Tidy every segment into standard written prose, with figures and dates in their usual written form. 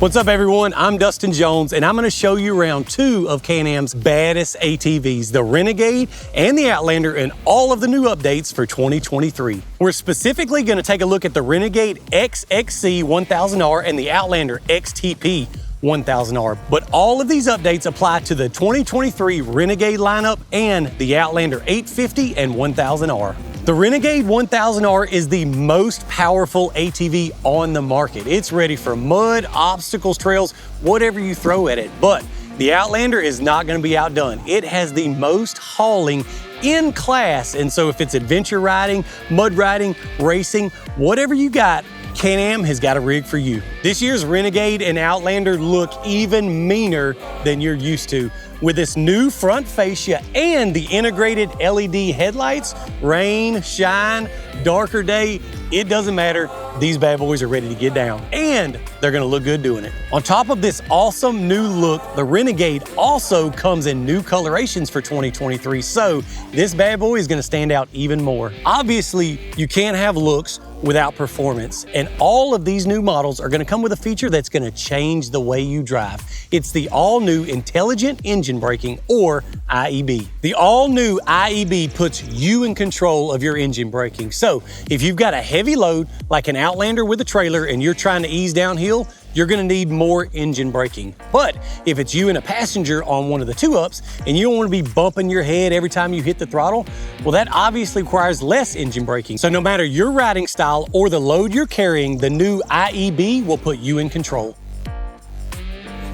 What's up everyone, I'm Dustin Jones and I'm going to show you around two of Can-Am's baddest ATVs, the Renegade and the Outlander, and all of the new updates for 2023. We're specifically going to take a look at the Renegade XXC1000R and the Outlander Xtp1000r, but all of these updates apply to the 2023 Renegade lineup and the Outlander 850 and 1000R. The Renegade 1000R is the most powerful ATV on the market. It's ready for mud, obstacles, trails, whatever you throw at it. But the Outlander is not going to be outdone. It has the most hauling in class. And so if it's adventure riding, mud riding, racing, whatever you got, Can-Am has got a rig for you. This year's Renegade and Outlander look even meaner than you're used to. With this new front fascia and the integrated LED headlights, rain, shine, darker day, it doesn't matter. These bad boys are ready to get down, and they're gonna look good doing it. On top of this awesome new look, the Renegade also comes in new colorations for 2023, so this bad boy is gonna stand out even more. Obviously, you can't have looks without performance, and all of these new models are gonna come with a feature that's gonna change the way you drive. It's the all-new Intelligent Engine Braking, or IEB. The all-new IEB puts you in control of your engine braking. So if you've got a heavy load, like an Outlander with a trailer, and you're trying to ease downhill, you're gonna need more engine braking. But if it's you and a passenger on one of the two-ups, and you don't wanna be bumping your head every time you hit the throttle, well, that obviously requires less engine braking. So no matter your riding style or the load you're carrying, the new IEB will put you in control.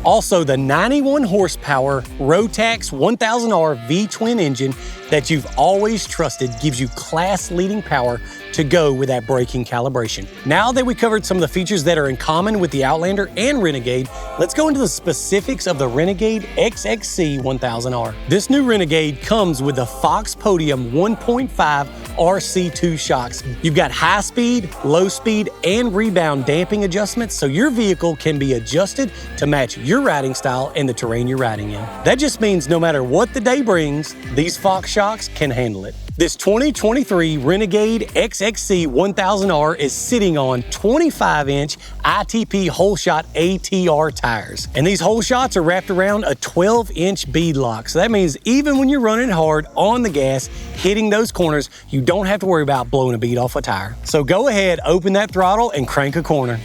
Also, the 91 horsepower Rotax 1000R V-twin engine that you've always trusted gives you class-leading power to go with that braking calibration. Now that we covered some of the features that are in common with the Outlander and Renegade, let's go into the specifics of the Renegade XXC1000R. This new Renegade comes with the Fox Podium 1.5 RC2 shocks. You've got high speed, low speed, and rebound damping adjustments, so your vehicle can be adjusted to match your riding style and the terrain you're riding in. That just means no matter what the day brings, these Fox shocks can handle it. This 2023 Renegade XXC1000R is sitting on 25-inch ITP whole shot ATR tires. And these whole shots are wrapped around a 12-inch bead lock. So that means even when you're running hard on the gas, hitting those corners, you don't have to worry about blowing a bead off a tire. So go ahead, open that throttle and crank a corner.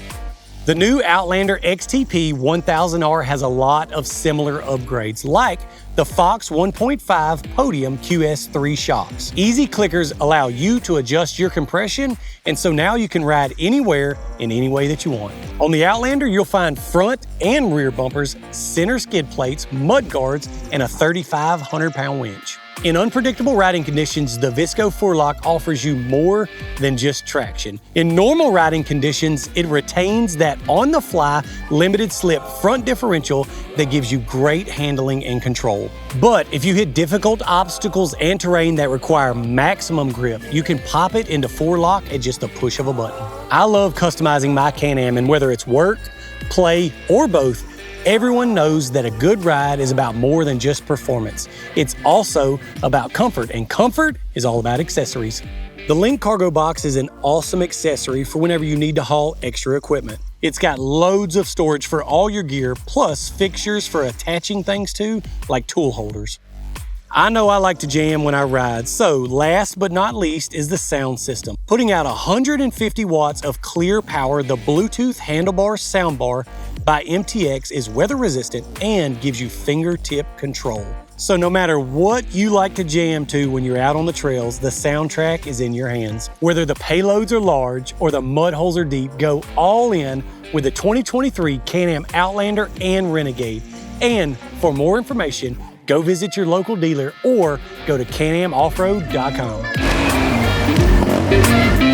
The new Outlander Xtp1000R has a lot of similar upgrades, like the Fox 1.5 Podium QS3 shocks. Easy clickers allow you to adjust your compression, and so now you can ride anywhere in any way that you want. On the Outlander, you'll find front and rear bumpers, center skid plates, mud guards, and a 3,500-pound winch. In unpredictable riding conditions, the Visco forelock offers you more than just traction. In normal riding conditions, it retains that on-the-fly, limited slip front differential that gives you great handling and control. But if you hit difficult obstacles and terrain that require maximum grip, you can pop it into forelock at just a push of a button. I love customizing my Can-Am, and whether it's work, play, or both, everyone knows that a good ride is about more than just performance. It's also about comfort, and comfort is all about accessories. The Link Cargo Box is an awesome accessory for whenever you need to haul extra equipment. It's got loads of storage for all your gear, plus fixtures for attaching things to, like tool holders. I know I like to jam when I ride, so last but not least is the sound system. Putting out 150 watts of clear power, the Bluetooth handlebar soundbar by MTX is weather resistant and gives you fingertip control. So no matter what you like to jam to when you're out on the trails, the soundtrack is in your hands. Whether the payloads are large or the mud holes are deep, go all in with the 2023 Can-Am Outlander and Renegade. And for more information, go visit your local dealer or go to canamoffroad.com.